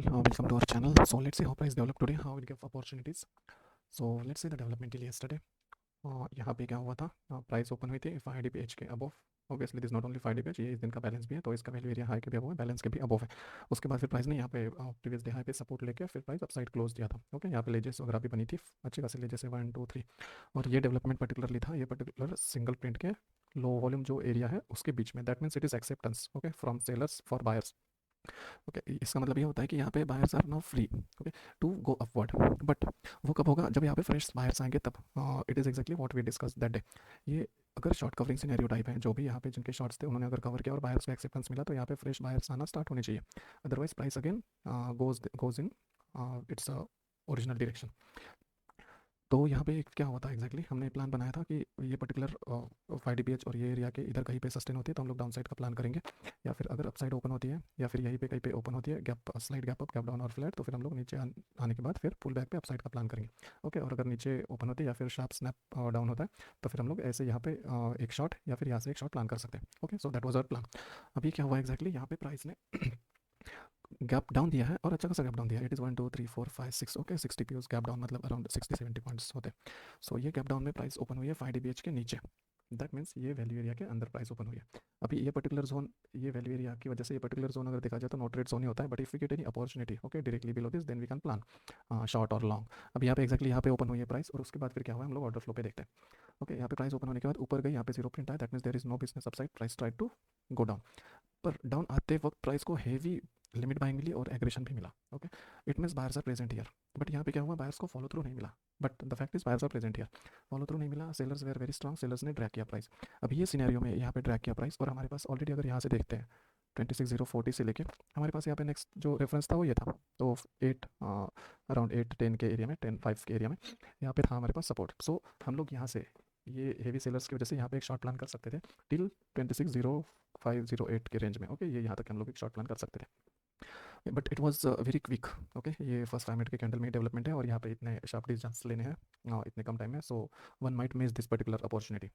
all, welcome to our channel. So let's see how price develop today, how it give opportunities. So let's see the development till yesterday. यहाँ पे क्या हुआ था, price open हुई थी 5 DPH के above. Obviously this not only 5 DPH, ये इस दिन का बैलेंस भी है, तो इसका वैल्यू एरिया हाई के भी अबोव है, बैलेंस के भी अबोव है. उसके बाद फिर प्राइस ने यहाँ पे प्रीवियस डे हाई पे सपोर्ट लेके फिर प्राइस अपसाइड क्लोज दिया था. ओके, यहाँ पे लेजेस वगैरह भी बनी थी, अच्छी खासी लेजेस है 1 2 3. और ये डेवलपमेंट पर्टिकुलरली था, ये पर्टिकुलर सिंगल प्रिंट के लो वॉल्यूम जो एरिया है उसके बीच में. That means it is acceptance okay from sellers for buyers. Okay, इसका मतलब ये होता है कि यहाँ पे buyers are now free okay to go upward. But वो कब होगा, जब यहाँ पे फ्रेश बायर्स आएंगे तब. It is exactly what we discuss that day. ये अगर शॉर्ट कवरिंग सिनेरियो टाइप है, जो भी यहाँ पे जिनके शॉर्ट्स थे उन्होंने अगर कवर किया और बायर्स को एक्सेप्टेंस मिला, तो यहाँ पे फ्रेश बायर्स आना स्टार्ट होने चाहिए. Otherwise price again goes in its original direction. तो यहाँ पे क्या हुआ था एग्जैक्टली, हमने प्लान बनाया था कि ये पर्टिकुलर 5 DPH और ये एरिया के इधर कहीं पे सस्टेन होती है तो हम लोग डाउन साइड का प्लान करेंगे, या फिर अगर अपसाइड ओपन होती है या फिर यहीं पे कहीं पे ओपन होती है gap slide gap up gap down और फ्लैट, तो फिर हम लोग नीचे आने के बाद फिर पुल बैक पे अपसाइड का प्लान करेंगे. ओके, और अगर नीचे ओपन होती है या फिर शार्प स्नैप डाउन होता है तो फिर हम लोग ऐसे यहाँ पे एक शॉट या फिर यहाँ से एक शॉट प्लान कर सकते हैं. Okay, so that was our plan. अभी क्या हुआ एग्जैक्टली, यहाँ पे प्राइस ने गैप डाउन दिया है और अच्छा खासा गैप डाउन दिया है. It is 1 2 3 4 5 6 okay 60 gap down मतलब अराउंड 60-70 पॉइंट्स होते हैं. सो ये गैप डाउन में प्राइस ओपन हुई है 5 DPH के नीचे. दैट मीन्स ये वैल्यू एरिया के अंदर प्राइस ओपन हुई है. अभी ये पर्टिकुलर जोन, ये वैल्यू एरिया की वजह से ये पर्टिकुलर जोन अगर देखा जाए तो नॉट रेट जोन ही होता है. But if we get any opportunity okay directly below this, then we can plan short और लॉन्ग. अब यहाँ पे एक्जैक्टली यहाँ पे ओपन हुई है प्राइस और उसके बाद फिर क्या हुआ हम लोग ऑर्डर फ्लो पे देखते हैं. ओके, यहाँ पे प्राइस ओपन होने के बाद ऊपर गई, यहाँ पे जीरो प्रिंट आया. That means there is no business upside, price try to go down. पर डाउन आते वक्त प्राइस को हेवी लिमिट बाइंग मिली और एग्रेशन भी मिला. Okay, it means buyers are present here. But यहाँ पे क्या हुआ, बायर्स को फॉलो थ्रू नहीं मिला. But the fact is buyers are present here, follow through नहीं मिला. Sellers were very strong, sellers ने ड्रैग किया प्राइस. अभी ये सिनेरियो में यहाँ पे ड्रैग किया प्राइस और हमारे पास ऑलरेडी अगर यहाँ से देखते हैं 26,040 से लेके हमारे पास यहाँ पे नेक्स्ट जो रेफरेंस था वो ये था. तो 8 अराउंड 8-10 के एरिया में, 10-5 के एरिया में यहाँ पे था हमारे पास सपोर्ट. सो हम लोग यहाँ से ये हेवी सेलर्स की वजह से यहाँ पे एक शॉर्ट प्लान कर सकते थे टिल 26,0508 के रेंज में. ओके, ये यहाँ तक हम लोग एक शॉर्ट प्लान कर सकते थे. But it was very quick. Okay, ये फर्स्ट 5 मिनट के कैंडल में डेवलपमेंट है और यहाँ पे इतने शार्प डिसीजंस लेने हैं इतने कम टाइम में. So one might miss this particular opportunity.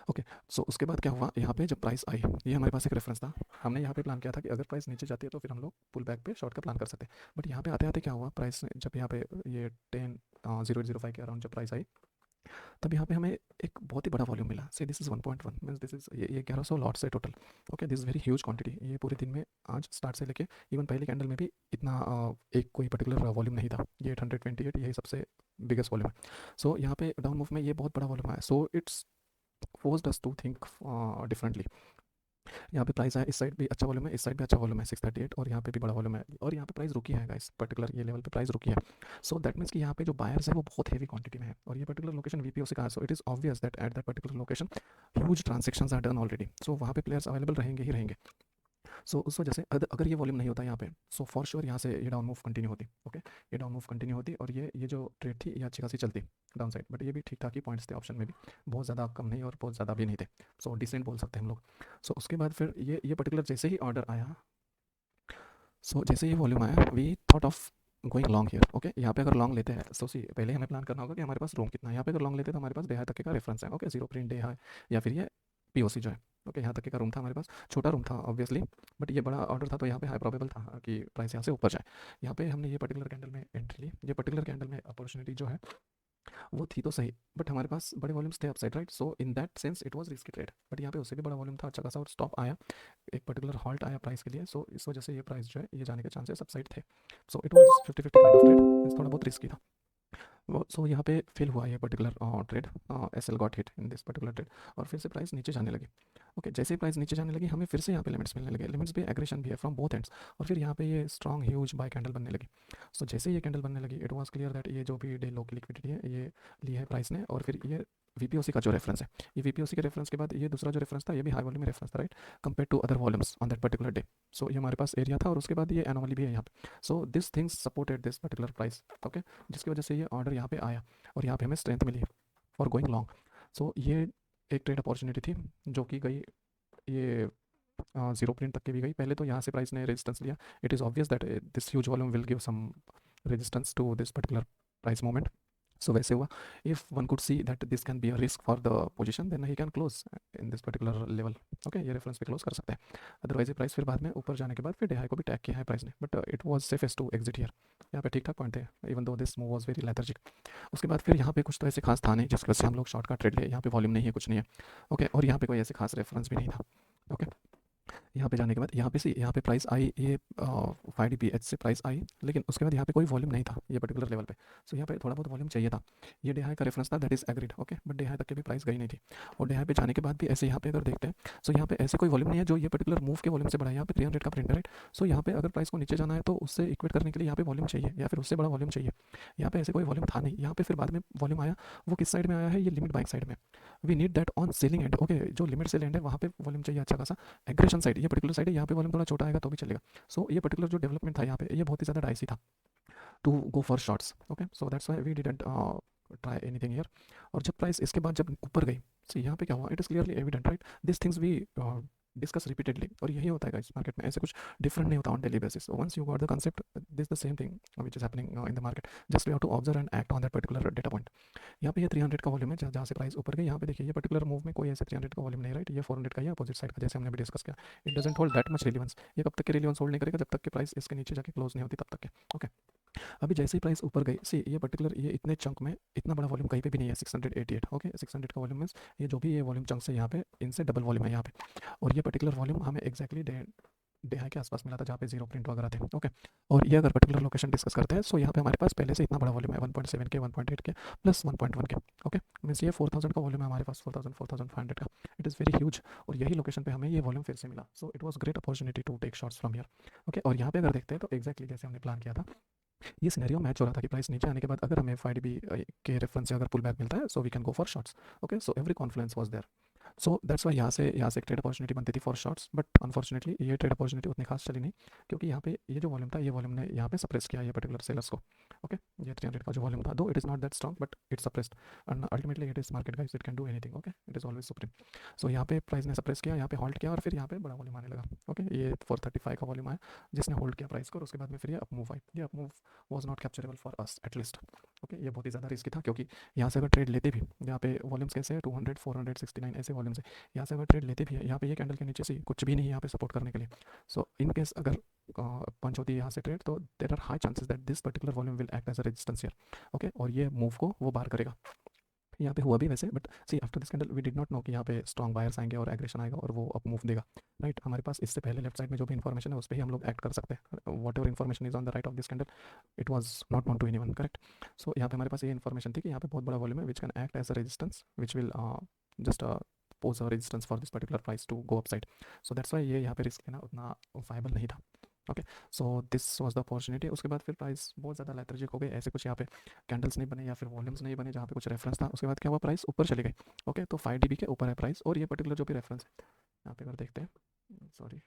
Okay, so उसके बाद क्या हुआ, यहाँ पे जब प्राइस आई, ये हमारे पास एक रेफरेंस था. हमने यहाँ पे प्लान किया था कि अगर प्राइस नीचे जाती है तो फिर हम लोग पुल बैक पे शॉर्ट का प्लान कर सकते हैं. बट यहाँ पे आते आते क्या हुआ, प्राइस ने जब यहाँ पे ये 10,005 के अराउंड जब प्राइस आई, तब यहाँ पे हमें एक बहुत ही बड़ा वॉल्यूम मिला. से this is 1.1 means this is ये 1100 लॉट्स है total. Okay, this is very huge quantity. ये पूरे दिन में आज स्टार्ट से लेके इवन पहले कैंडल में भी इतना एक कोई पर्टिकुलर वॉल्यूम नहीं था. ये 828 यही सबसे बिगेस्ट वॉल्यूम है. सो यहाँ पे डाउन मूव में ये बहुत बड़ा वॉल्यूम है. So it's forced us to think differently. यहाँ पे प्राइस है, इस साइड भी अच्छा वॉल्यूम है, इस साइड भी अच्छा वॉल्यूम है 638, और यहाँ पे भी बड़ा वॉल्यूम है और यहाँ पे प्राइस रुकी है गाइस, पर्टिकुलर ये लेवल पे प्राइस रुकी है. सो दैट मीन्स कि यहाँ पे जो बायर्स है वो बहुत हेवी क्वांटिटी में है और ये पर्टिकुलर लोकेशन वीपीओसी का है. So it is obvious that at that particular location huge transactions are done already. So वहाँ पे प्लेयर्स अवेलेबल रहेंगे ही रहेंगे. सो उस वजह से अगर ये वॉल्यूम नहीं होता यहाँ पे, सो फॉर श्योर यहाँ से ये डाउन मूव कंटिन्यू होती. ओके, ये डाउन मूव कंटिन्यू होती और ये जो ट्रेड थी ये अच्छी खासी चलती डाउन साइड. बट ये भी ठीक ठाक ही पॉइंट्स थे ऑप्शन में भी, बहुत ज़्यादा कम नहीं और बहुत ज़्यादा भी नहीं थे. सो डिसेंट बोल सकते हैं हम लोग. सो उसके बाद फिर ये पर्टिकुलर जैसे ही ऑर्डर आया, सो जैसे ये वॉल्यूम आया we thought of going long here. Okay, यहाँ पे अगर लॉन्ग लेते हैं तो सी पहले हमें प्लान करना होगा कि हमारे पास रूम कितना है. यहाँ पे अगर लॉन्ग लेते हैं तो हमारे पास डे हाई तक का रेफरेंस है. Okay, zero print day high या फिर ये पीओसी जो है. ओके, यहाँ तक का रूम था हमारे पास, छोटा रूम था ऑब्वियसली, बट ये बड़ा ऑर्डर था तो यहाँ पे हाई प्रोबेबल था कि प्राइस यहाँ से ऊपर जाए. यहाँ पे हमने ये पर्टिकुलर कैंडल में एंट्री ली. ये पर्टिकुलर कैंडल में अपॉर्चुनिटी जो है वो थी तो सही, बट हमारे पास बड़े वॉल्यूम्स थे upside right. So in that sense it was risky trade. But यहाँ पे उससे भी बड़ा वॉल्यूम था अच्छा खासा और स्टॉप आया, एक पर्टिकुलर हॉल्ट आया प्राइस के लिए. सो इस वजह से ये प्राइस जो है ये जाने के चांसेस अपसाइड थे. So it was 50-50 kind of trade, थोड़ा बहुत रिस्की था. सो यहाँ पे फेल हुआ ये particular trade. S L got hit in this particular trade और फिर से प्राइस नीचे जाने लगी. ओके, जैसे ही प्राइस नीचे जाने लगी हमें फिर से यहाँ पे लिमिट्स मिलने लगे. लिमिट्स भी एग्रेशन भी है फ्रॉम बोथ एंड्स और फिर यहाँ पे ये स्ट्रॉन्ग ह्यूज बाय कैंडल बनने लगी. सो जैसे ये कैंडल बनने लगी इट वाज क्लियर दैट ये जो भी डे लो की लिक्विडिटी है ये ली है प्राइस ने. और फिर ये वीपीओसी का जो रेफरेंस है, ये वीपीओसी के रेफरेंस के बाद ये दूसरा जो रेफरेंस था ये भी हाई वॉल्यूम में रेफरेंस था right, compare to other volumes on that particular day. So ये हमारे पास एरिया था और उसके बाद ये एनोमली भी है यहाँ पे. So this things supported this particular price. Okay, जिसकी वजह से ये ऑर्डर यहाँ पे आया और यहाँ पे हमें स्ट्रेंथ मिली फॉर गोइंग लॉन्ग. सो ये एक ट्रेड अपॉर्चुनिटी थी जो कि गई ये जीरो प्रिंट तक की भी गई. पहले तो यहाँ से प्राइस ने रेजिस्टेंस लिया. It is obvious that this huge volume will give some resistance to this particular price movement. So वैसे हुआ, if one could see that this can be a risk for the position, then he can close in this particular level. Okay, ये reference पे close कर सकते हैं। Otherwise ये price फिर बाद में ऊपर जाने के बाद फिर DI को भी टैग किया है प्राइस ने, but it was safest to exit here. यहाँ पे ठीक ठाक पॉइंट थे, even though this move was very lethargic. उसके बाद फिर यहाँ पे कुछ तो ऐसे खास था नहीं जिसकी वजह से हम लोग शॉर्ट का ट्रेड लिए। यहाँ पे वॉल्यूम नहीं है, कुछ नहीं है। ओके, और यहाँ पे कोई ऐसे खास रेफरेंस भी नहीं था। ओके, यहाँ पे जाने के बाद यहाँ पे प्राइस आई, ये 5 DPH से प्राइस आई, लेकिन उसके बाद यहाँ पे कोई वॉल्यूम नहीं था ये पर्टिकुलर लेवल पे। सो यहाँ पे थोड़ा बहुत वॉल्यूम चाहिए था। ये DI का रेफरेंस था, that is agreed. Okay, but DI तक के भी प्राइस गई नहीं थी। और DI पे जाने के बाद भी ऐसे यहाँ पे अगर देखते हैं, सो यहाँ पे ऐसे कोई वॉल्यूम नहीं है जो ये पर्टिकुलर मूव के वॉल्यूम से बड़ा है। यहाँ पे 300 का प्रिंट है, राइट। सो यहाँ पे अगर प्राइस को नीचे जाना है तो उससे इक्वेट करने के लिए यहाँ पे वॉल्यूम चाहिए या फिर उससे बड़ा वॉल्यूम चाहिए। यहाँ पे ऐसे कोई वॉल्यूम था नहीं। यहाँ पे फिर बाद में वॉल्यूम आया, वो किस साइड में आया है, ये लिमिट बाइंग साइड में। We need that on selling end. Okay, जो लिमिट सेल एंड है वहाँ पे वॉल्यूम चाहिए अच्छा खासा। एग्रेशन साइड, ये पर्टिकुलर साइड है, यहाँ पे वॉल्यूम थोड़ा छोटा आएगा तो भी चलेगा। सो ये पर्टिकुलर जो डेवलपमेंट था यहाँ पे, ये बहुत ही ज़्यादा डाइसी था to go for shorts. Okay, so that's why we didn't try anything here. और जब प्राइस इसके बाद जब ऊपर गई, सो यहाँ पे क्या हुआ, it is clearly evident, right. This things we discuss repeatedly, और यही होता है इस मार्केट में, ऐसे कुछ डिफरेंट नहीं होता on daily basis. Once you got the concept, this the same thing which is happening in the market, just we have to observe and act on that particular data point. यहाँ पे ये 300 का volume है, जहाँ से price ऊपर गई। यहाँ पे देखिए ये पर्टिकुलर मूव में कोई ऐसे 300 का वॉल्यूम नहीं, राइट। ये 400 का ही अपोजिट साइड का, जैसे हमने भी डिस्कस किया। It doesn't hold that much relevance. ये कब तक के रिलीवेंस होल्ड नहीं करेगा, जब तक कि प्राइस इसके नीचे जाके क्लोज नहीं होती तब तक के। ओके, अभी जैसे ही प्राइस ऊपर गई, सी ये पर्टिकुलर, ये इतने चंक में इतना बड़ा वॉल्यूम कहीं पे भी नहीं है। 688, ओके, 600 का वॉल्यूम मीन्स ये जो भी ये वॉल्यूम चंक्स है यहाँ पे, इनसे डबल वॉल्यूम है यहाँ पे। और ये पर्टिकुलर वॉल्यूम हमें एक्जैक्टली DI के आसपास मिला था, जहाँ पे जीरो प्रिंट वगैरह थे। ओके, और ये अगर पर्टिकुलर लोकेशन डिस्कस करते हैं, सो यहाँ पे हमारे पास पहले से इतना बड़ा वॉल्यूम है, 1.7 के, 1.8 के, प्लस 1.1 के। ओके, मीन्स ये 4000 का वॉल्यूम है हमारे पास, 4000, 4500 का। इट इज़ वेरी ह्यूज, और यही लोकेशन पे हमें ये वॉल्यूम फिर से मिला। So it was great opportunity to take shots from here. Okay, और यहाँ पे अगर देखते हैं तो एक्जैक्टली जैसे हमने प्लान किया था, ये सिनेरियो मैच हो रहा था कि प्राइस नीचे आने के बाद अगर हमें 5 DB के रेफरेंस से अगर पुल बैक मिलता है, so we can go for shots. Okay, so every confluence was there. So that's why यहाँ से एक ट्रेड अपॉर्चुनिटी बनती थी फॉर शॉर्ट्स, बट अनफॉर्चुनेटली ये ट्रेड अपॉर्चुनिटी उतनी खास चली नहीं, क्योंकि यहाँ पे ये जो वॉल्यूम था, ये वॉल्यूम ने यहाँ पे सप्रेस किया ये पर्टिकुलर सेलर्स को। ओके, ये 300 का जो वॉल्यूम था, though it is not that strong, but it's suppressed, and ultimately it is market guys, it can do anything. Okay, it is always supreme. So यहाँ पे प्राइस ने सप्रेस किया, यहाँ पे होल्ड किया, और फिर यहाँ पे बड़ा वॉल्यूम आने लगा। ओके, ये 435 का वॉल्यूम आया जिसने होल्ड किया प्राइस को, और उसके बाद में फिर ये अप मूव आई। ये up move was not capturable for us at least. Okay, ये बहुत ही ज़्यादा रिस्की था, क्योंकि यहाँ से अगर ट्रेड लेते भी, यहाँ पे वॉल्यूम्स कैसे है, 200, 469 ऐसे वॉल्यूम्स है। यहाँ से अगर ट्रेड लेते भी है, यहाँ पे ये कैंडल के नीचे से कुछ भी नहीं है यहाँ पे सपोर्ट करने के लिए। सो इन केस अगर पंच होती है यहाँ से ट्रेड, तो there are high chances that this particular volume will act as a resistance here. Okay, और ये मूव को वो बार करेगा। यहाँ पे हुआ भी वैसे, but see after this candle we did not know कि यहाँ पे स्ट्रॉन्ग बायर्स आएंगे और एग्रेशन आएगा और वो अप मूव देगा, राइट। हमारे पास इससे पहले लेफ्ट साइड में जो भी इन्फॉर्मेशन है उस पर ही हम लोग एक्ट कर सकते हैं। Whatever information is on the right of this candle, it was not known to anyone, correct. So यहाँ पे हमारे पास ये इन्फॉर्मेशन थी कि यहाँ पे बहुत बड़ा वॉल्यूम है which can act as a resistance, which will just pose a resistance for this particular price to go up side. So that's why ये यहाँ पे रिस्क लेना उतना वायबल नहीं था। Okay, so this was the opportunity. उसके बाद फिर प्राइस बहुत ज़्यादा लेथर्जिक हो गई, ऐसे कुछ यहाँ पे कैंडल्स नहीं बने या फिर वॉल्यूम्स नहीं बने जहाँ पे कुछ रेफरेंस था। उसके बाद क्या हुआ, प्राइस ऊपर चली गई। ओके, तो 5 DB के ऊपर है प्राइस, और ये पर्टिकुलर जो भी रेफरेंस है यहाँ पे अगर देखते हैं, सॉरी,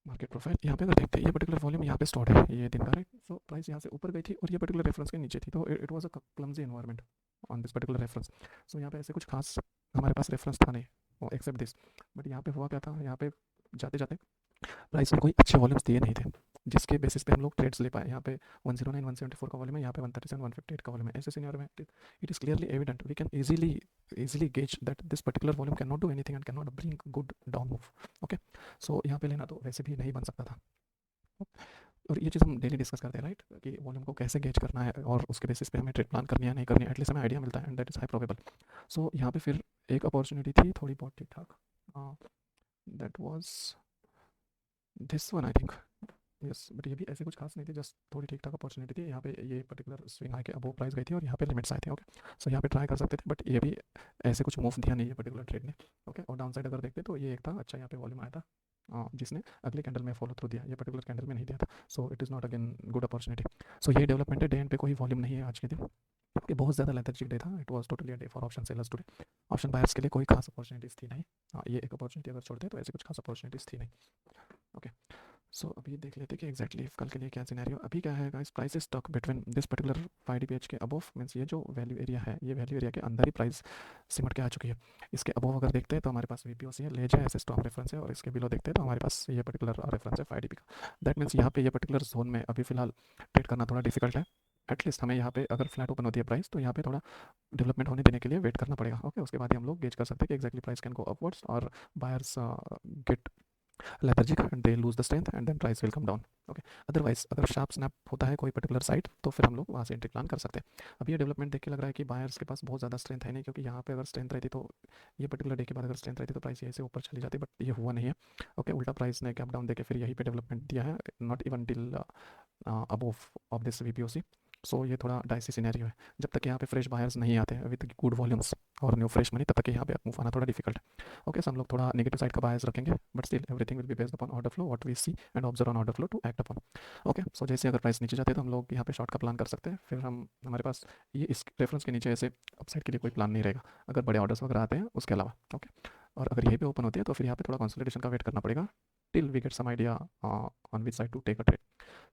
मार्केट प्रोफाइल, यहाँ पे अगर देखते हैं ये पर्टिकुलर वॉल्यूम यहाँ पे स्टॉर्ट है ये दिन का, राइट। सो प्राइस यहाँ से ऊपर गई थी और ये पर्टिकुलर रेफरेंस के नीचे थी, तो it was a clumsy environment on this particular reference. So यहाँ पे ऐसे कुछ खास हमारे पास रेफरेंस था नहीं एक्सेप्ट दिस, बट यहाँ पे हुआ क्या था, यहाँ पे जाते जाते प्राइस में कोई अच्छे वॉल्यूम्स दिए नहीं थे जिसके बेसिस पे हम लोग ट्रेड्स ले पाए। यहाँ पे 109, 174 का वॉल्यूम है, यहाँ पे 137, 158 का वॉल्यूम है। ऐसे सिनेरियो में it is clearly evident, we can easily gauge that this particular volume cannot do anything and cannot bring good down move. Okay, so यहाँ पे लेना तो वैसे भी नहीं बन सकता था। और ये चीज़ हम डेली डिस्कस करते हैं, राइट, कि वॉल्यूम को कैसे गेज करना है और उसके बेसिस पे हमें ट्रेड प्लान करनी है नहीं करनी है, एटलीस्ट हमें आइडिया मिलता है, and that is high probable. So यहाँ पे फिर एक अपॉर्चुनिटी थी थोड़ी बहुत ठीक ठाक, that was this one I think, yes, but ये भी ऐसे कुछ खास नहीं थी, जस्ट थोड़ी ठीक ठाक अपॉर्चुनिटी थी। यहाँ पे ये पर्टिकुलर स्विंग आके अबो प्राइस गई थी और यहाँ पे लिमिट्स आए थे। ओके, सो यहाँ पे ट्राई कर सकते थे, बट ये भी ऐसे कुछ मूव दिया नहीं ये पर्टिकुलर ट्रेड ने। ओके, और डाउन साइड अगर देखते तो ये एक था अच्छा, यहाँ पे वॉल्यूम आया था जिसने अगले कैंडल में फॉलो थ्रू दिया, ये पर्टिकुलर कैंडल में नहीं दिया था। So it is not again good opportunity. So यही डेवलपमेंट है, डे एंड पे कोई वॉल्यूम नहीं है आज के दिन, कि बहुत ज़्यादा लेथर्जिक डे था। It was totally a day for option sellers today. Option buyers के लिए कोई खास अपॉर्चुनिटीज़ थी नहीं। ये एक अपॉर्चुनिटी अगर छोड़ते तो ऐसे कुछ खास अपॉर्चुनिटीज़ थी नहीं। ओके, सो अभी देख लेते कि एग्जैक्टली कल के लिए क्या सिनेरियो। अभी क्या है guys, price is stuck between this particular 5 DPH के अबव, मीन्स ये जो वैल्यू एरिया है, ये वैल्यू एरिया के अंदर ही प्राइस सिमट के आ चुकी है। इसके अबव अगर देखते हैं तो हमारे पास VPOC है, ले जाए ऐसे स्टॉप रेफरेंस है, और इसके बिलो देखते हैं तो हमारे पास ये पर्टिकुलर रेफरेंस है 5 DP का। दैट मीन्स यहाँ पे ये पर्टिकुलर जोन में अभी फिलहाल ट्रेड करना थोड़ा डिफिकल्ट है। एटलीस्ट हमें यहाँ पे अगर फ्लैट ओपन होती है प्राइस तो यहाँ पे थोड़ा डेवलपमेंट होने देने के लिए वेट करना पड़ेगा। ओके, उसके बाद ही हम लोग गेज कर सकते हैं कि exactly price can go upwards और buyers get lethargic and they lose the strength and then price will come down. Okay, otherwise अगर शार्प स्नैप होता है कोई पर्टिकुलर साइट तो फिर हम लोग वहाँ से एंट्री प्लान कर सकते हैं। अब ये डेवलपमेंट देख के लग रहा है कि बायर्स के पास बहुत ज़्यादा स्ट्रेंथ है नहीं, क्योंकि यहाँ पे अगर स्ट्रेंथ रहती तो ये पर्टिकुलर डे के बाद अगर स्ट्रेंथ रहती तो प्राइस यहीं से ऊपर चली जाती, बट ये हुआ नहीं है। ओके, उल्टा प्राइस ने गैप डाउन देके फिर यहीं पे डेवलपमेंट दिया है, not even till above of this VPOC. So ये थोड़ा डाइसी सिनेरियो है। जब तक यहाँ पे फ्रेश बायर्स नहीं आते हैं विद गुड वॉल्यूम्स और न्यू फ्रेश मनी, तब तक यहाँ पे मूव आना थोड़ा डिफिकल्ट है। ओके, सो हम लोग थोड़ा नेगेटिव साइड का बायर्स रखेंगे, but still everything will be based upon order flow, what we see and observe on order flow to act upon. Okay, so जैसे अगर प्राइस नीचे जाते हैं तो हम लोग यहाँ पे शॉर्ट का प्लान कर सकते हैं। फिर हम हमारे पास ये इस रेफरेंस के नीचे ऐसे अपसाइड के लिए कोई प्लान नहीं रहेगा अगर बड़े ऑर्डर्स वगैरह आते हैं उसके अलावा। ओके, और अगर यहीं पे ओपन होती है तो फिर यहाँ पे थोड़ा कंसोलिडेशन का वेट करना पड़ेगा till we get some idea on which side to take a trade.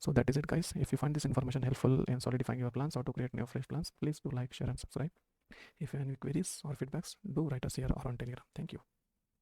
So that is it, guys. If you find this information helpful in solidifying your plans or to create new fresh plans, please do like, share and subscribe. If you have any queries or feedbacks, do write us here or on Telegram. Thank you.